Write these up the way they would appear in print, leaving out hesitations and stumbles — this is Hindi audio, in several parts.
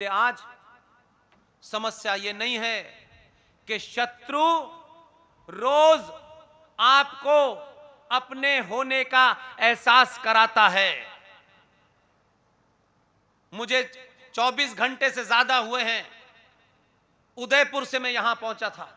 आज समस्या ये नहीं है कि शत्रु रोज आपको अपने होने का एहसास कराता है। मुझे 24 घंटे से ज्यादा हुए हैं, उदयपुर से मैं यहां पहुंचा था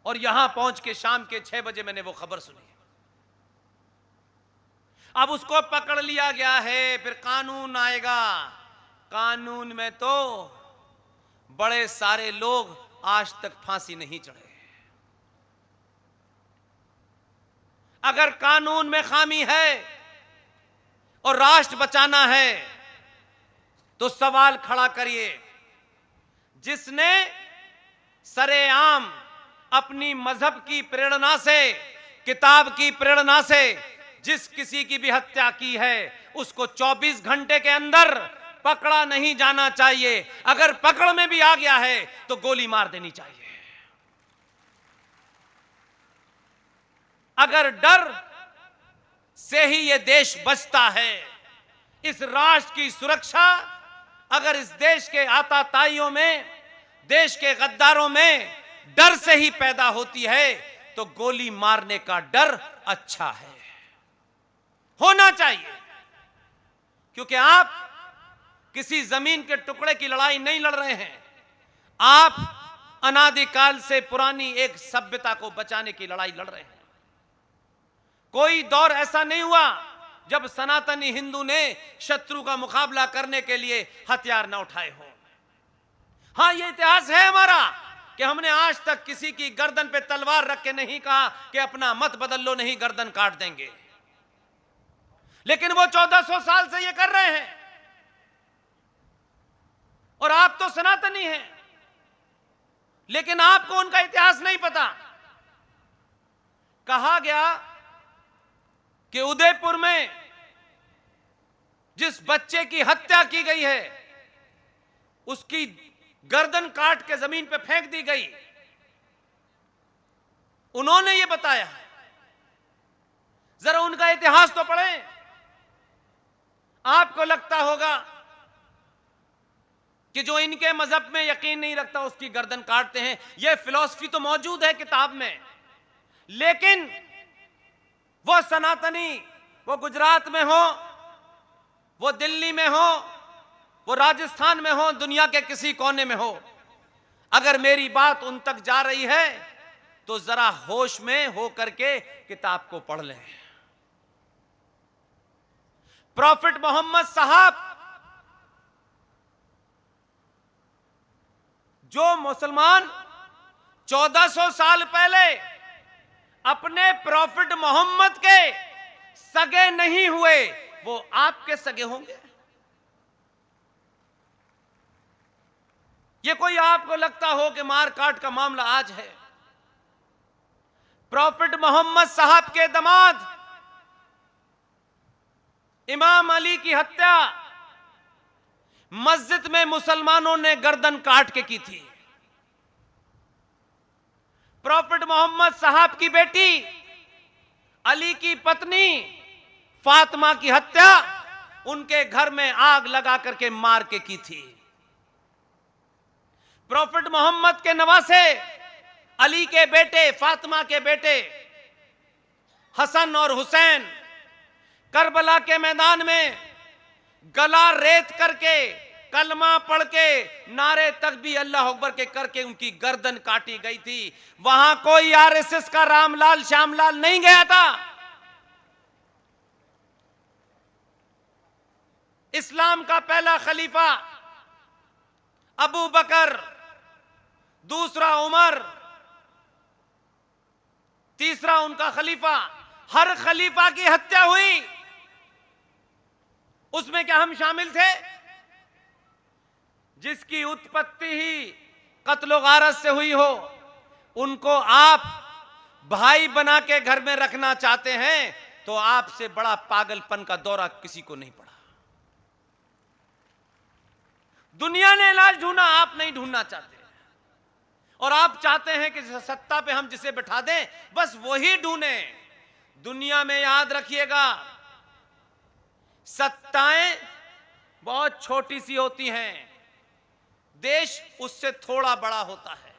और यहां पहुंच के शाम के 6 बजे मैंने वो खबर सुनी। अब उसको पकड़ लिया गया है, फिर कानून आएगा। कानून में तो बड़े सारे लोग आज तक फांसी नहीं चढ़े। अगर कानून में खामी है और राष्ट्र बचाना है तो सवाल खड़ा करिए, जिसने सरेआम अपनी मजहब की प्रेरणा से, किताब की प्रेरणा से जिस किसी की भी हत्या की है, उसको 24 घंटे के अंदर पकड़ा नहीं जाना चाहिए। अगर पकड़ में भी आ गया है तो गोली मार देनी चाहिए। अगर डर से ही यह देश बचता है, इस राष्ट्र की सुरक्षा अगर इस देश के आताताइयों में, देश के गद्दारों में डर से ही पैदा होती है, तो गोली मारने का डर अच्छा है, होना चाहिए। क्योंकि आप किसी जमीन के टुकड़े की लड़ाई नहीं लड़ रहे हैं, आप अनादिकाल से पुरानी एक सभ्यता को बचाने की लड़ाई लड़ रहे हैं। कोई दौर ऐसा नहीं हुआ जब सनातनी हिंदू ने शत्रु का मुकाबला करने के लिए हथियार न उठाए हो। हां, यह इतिहास है हमारा कि हमने आज तक किसी की गर्दन पे तलवार रख के नहीं कहा कि अपना मत बदल लो, नहीं गर्दन काट देंगे। लेकिन वो 1400 साल से ये कर रहे हैं और आप तो सनातनी हैं, लेकिन आपको उनका इतिहास नहीं पता। कहा गया कि उदयपुर में जिस बच्चे की हत्या की गई है, उसकी गर्दन काट के जमीन पे फेंक दी गई। उन्होंने ये बताया। जरा उनका इतिहास तो पढ़ें। आपको लगता होगा कि जो इनके मजहब में यकीन नहीं रखता उसकी गर्दन काटते हैं। यह फिलॉसफी तो मौजूद है किताब में, लेकिन वो सनातनी, वो गुजरात में हो, वो दिल्ली में हो, वो राजस्थान में हो, दुनिया के किसी कोने में हो, अगर मेरी बात उन तक जा रही है तो जरा होश में हो करके किताब को पढ़ लें। प्रॉफिट मोहम्मद साहब, जो मुसलमान 1400 साल पहले अपने प्रॉफिट मोहम्मद के सगे नहीं हुए, वो आपके सगे होंगे? ये कोई आपको लगता हो कि मार काट का मामला आज है? प्रॉफिट मोहम्मद साहब के दामाद इमाम अली की हत्या मस्जिद में मुसलमानों ने गर्दन काट के की थी। प्रॉफिट मोहम्मद साहब की बेटी अली की पत्नी फातिमा की हत्या उनके घर में आग लगा करके मार के की थी। प्रॉफिट मोहम्मद के नवासे अली के बेटे, फातिमा के बेटे हसन और हुसैन करबला के मैदान में गला रेत करके, कलमा पढ़ के, नारे तकबीर अल्लाह अकबर के करके उनकी गर्दन काटी गई थी। वहां कोई आरएसएस का रामलाल श्यामलाल नहीं गया था। इस्लाम का पहला खलीफा अबू बकर, दूसरा उमर, तीसरा उनका खलीफा, हर खलीफा की हत्या हुई। उसमें क्या हम शामिल थे? जिसकी उत्पत्ति ही कत्ल गारत से हुई हो, उनको आप भाई बना के घर में रखना चाहते हैं, तो आपसे बड़ा पागलपन का दौरा किसी को नहीं पड़ा। दुनिया ने इलाज ढूंढा, आप नहीं ढूंढना चाहते। और आप चाहते हैं कि सत्ता पे हम जिसे बैठा दें, बस वही ढूंढे। दुनिया में याद रखिएगा, सत्ताएं बहुत छोटी सी होती हैं, देश उससे थोड़ा बड़ा होता है।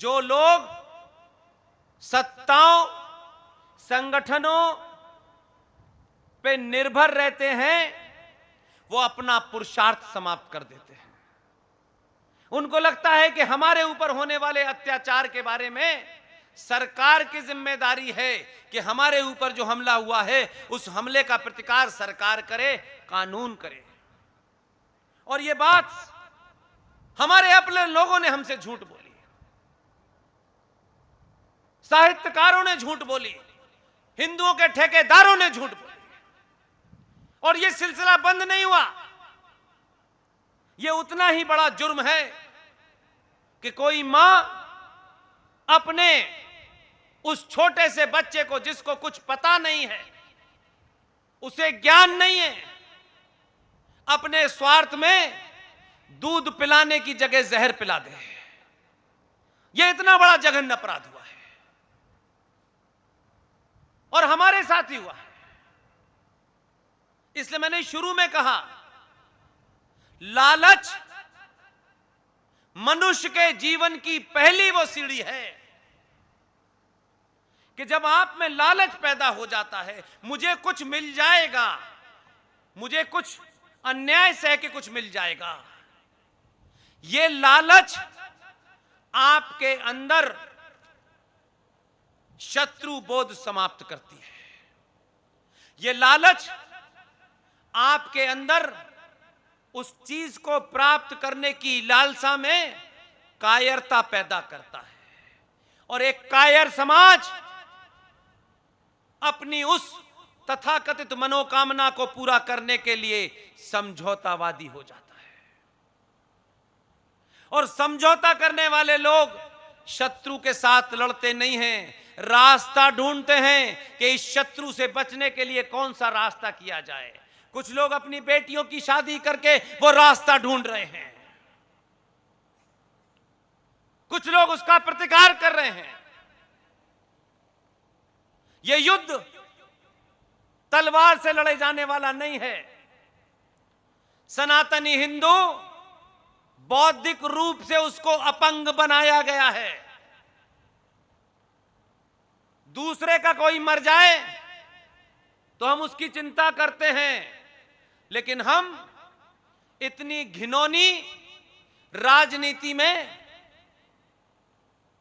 जो लोग सत्ताओं, संगठनों पे निर्भर रहते हैं, वो अपना पुरुषार्थ समाप्त कर देते हैं। उनको लगता है कि हमारे ऊपर होने वाले अत्याचार के बारे में सरकार की जिम्मेदारी है कि हमारे ऊपर जो हमला हुआ है उस हमले का प्रतिकार सरकार करे, कानून करे। और ये बात हमारे अपने लोगों ने हमसे झूठ बोली, साहित्यकारों ने झूठ बोली, हिंदुओं के ठेकेदारों ने झूठ बोली, और ये सिलसिला बंद नहीं हुआ। ये उतना ही बड़ा जुर्म है कि कोई मां अपने उस छोटे से बच्चे को, जिसको कुछ पता नहीं है, उसे ज्ञान नहीं है, अपने स्वार्थ में दूध पिलाने की जगह जहर पिला दे। यह इतना बड़ा जघन्य अपराध हुआ है और हमारे साथ ही हुआ है। इसलिए मैंने शुरू में कहा, लालच मनुष्य के जीवन की पहली वो सीढ़ी है कि जब आप में लालच पैदा हो जाता है, मुझे कुछ मिल जाएगा, मुझे कुछ अन्याय सह के कुछ मिल जाएगा, ये लालच आपके अंदर शत्रु बोध समाप्त करती है। ये लालच आपके अंदर उस चीज को प्राप्त करने की लालसा में कायरता पैदा करता है, और एक कायर समाज अपनी उस तथाकथित मनोकामना को पूरा करने के लिए समझौतावादी हो जाता है। और समझौता करने वाले लोग शत्रु के साथ लड़ते नहीं हैं, रास्ता ढूंढते हैं कि इस शत्रु से बचने के लिए कौन सा रास्ता किया जाए। कुछ लोग अपनी बेटियों की शादी करके वो रास्ता ढूंढ रहे हैं, कुछ लोग उसका प्रतिकार कर रहे हैं। यह युद्ध तलवार से लड़े जाने वाला नहीं है। सनातनी हिंदू बौद्धिक रूप से उसको अपंग बनाया गया है। दूसरे का कोई मर जाए तो हम उसकी चिंता करते हैं, लेकिन हम इतनी घिनौनी राजनीति में,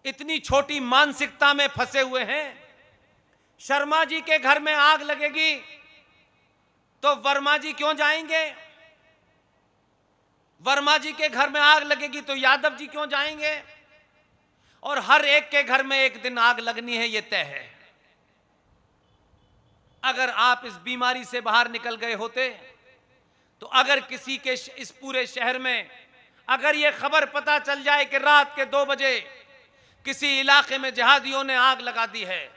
इतनी छोटी मानसिकता में फंसे हुए हैं। शर्मा जी के घर में आग लगेगी तो वर्मा जी क्यों जाएंगे? वर्मा जी के घर में आग लगेगी तो यादव जी क्यों जाएंगे? और हर एक के घर में एक दिन आग लगनी है, यह तय है। अगर आप इस बीमारी से बाहर निकल गए होते तो अगर किसी के इस पूरे शहर में अगर यह खबर पता चल जाए कि रात के 2 बजे किसी इलाके में जिहादियों ने आग लगा दी है,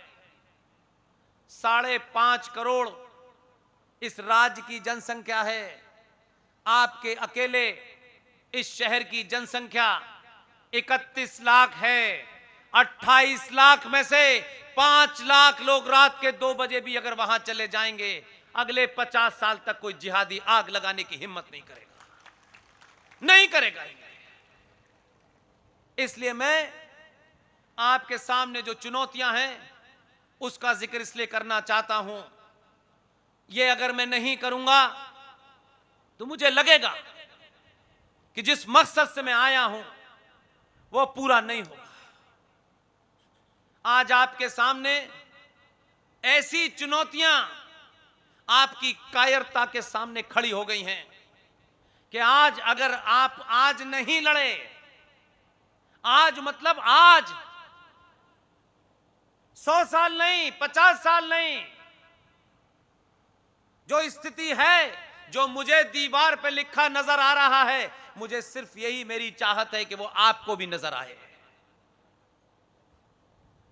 5.5 करोड़ इस राज्य की जनसंख्या है। आपके अकेले इस शहर की जनसंख्या 31 लाख है। 28 लाख में से 5 लाख लोग रात के 2 बजे भी अगर वहां चले जाएंगे, अगले 50 साल तक कोई जिहादी आग लगाने की हिम्मत नहीं करेगा, नहीं करेगा। इसलिए मैं आपके सामने जो चुनौतियां हैं उसका जिक्र इसलिए करना चाहता हूं। यह अगर मैं नहीं करूंगा तो मुझे लगेगा कि जिस मकसद से मैं आया हूं वो पूरा नहीं होगा। आज आपके सामने ऐसी चुनौतियां आपकी कायरता के सामने खड़ी हो गई हैं कि आज अगर आप आज नहीं लड़े, आज मतलब आज 100 साल नहीं, 50 साल नहीं, जो स्थिति है, जो मुझे दीवार पे लिखा नजर आ रहा है, मुझे सिर्फ यही मेरी चाहत है कि वो आपको भी नजर आए।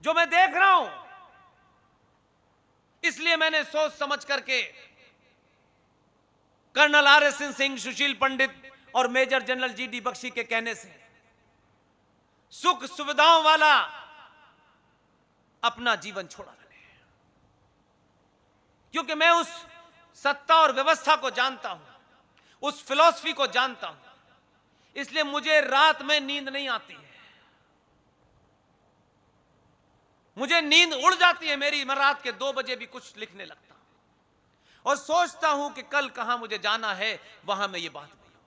जो मैं देख रहा हूं, इसलिए मैंने सोच समझ करके कर्नल RS सिंह, सुशील पंडित और मेजर जनरल GD बख्शी के कहने से सुख सुविधाओं वाला अपना जीवन छोड़ा मैंने, क्योंकि मैं उस सत्ता और व्यवस्था को जानता हूं उस फिलॉसफी को जानता हूं, इसलिए मुझे रात में नींद नहीं आती है। मुझे नींद उड़ जाती है मेरी, मैं रात के 2 बजे भी कुछ लिखने लगता हूं और सोचता हूं कि कल कहां मुझे जाना है, वहां मैं ये बात बोलूंगा,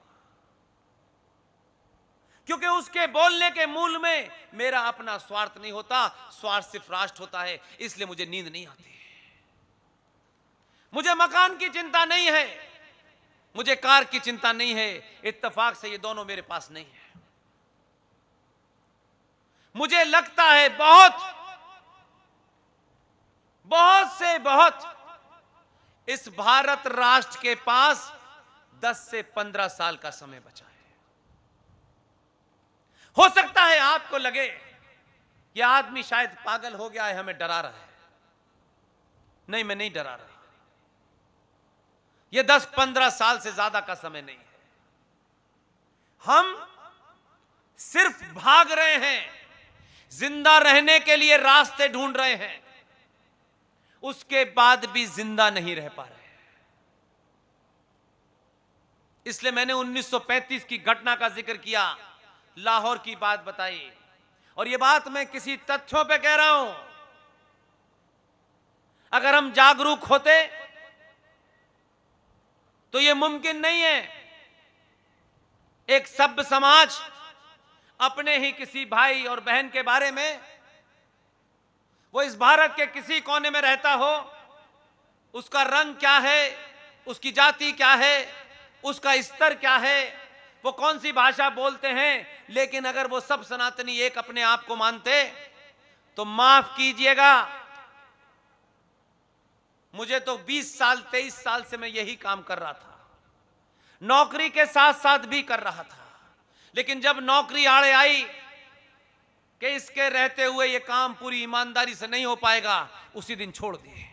क्योंकि उसके बोलने के मूल में मेरा अपना स्वार्थ नहीं होता, स्वार्थ सिर्फ राष्ट्र होता है। इसलिए मुझे नींद नहीं आती है। मुझे मकान की चिंता नहीं है, मुझे कार की चिंता नहीं है, इत्तेफाक से ये दोनों मेरे पास नहीं है। मुझे लगता है बहुत से बहुत इस भारत राष्ट्र के पास 10 से 15 साल का समय बचा है। हो सकता है आपको लगे कि आदमी शायद पागल हो गया है, हमें डरा रहा है। नहीं, मैं नहीं डरा रहा। यह 10-15 साल से ज्यादा का समय नहीं है। हम सिर्फ भाग रहे हैं, जिंदा रहने के लिए रास्ते ढूंढ रहे हैं, उसके बाद भी जिंदा नहीं रह पा रहे। इसलिए मैंने 1935 की घटना का जिक्र किया, लाहौर की बात बताई, और यह बात मैं किसी तथ्यों पे कह रहा हूं। अगर हम जागरूक होते तो यह मुमकिन नहीं है एक सभ्य समाज अपने ही किसी भाई और बहन के बारे में, वो इस भारत के किसी कोने में रहता हो, उसका रंग क्या है, उसकी जाति क्या है, उसका स्तर क्या है, वो कौन सी भाषा बोलते हैं, लेकिन अगर वो सब सनातनी एक अपने आप को मानते तो माफ कीजिएगा, मुझे तो 20 साल 23 साल से मैं यही काम कर रहा था, नौकरी के साथ साथ भी कर रहा था। लेकिन जब नौकरी आड़े आई कि इसके रहते हुए ये काम पूरी ईमानदारी से नहीं हो पाएगा, उसी दिन छोड़ दिए।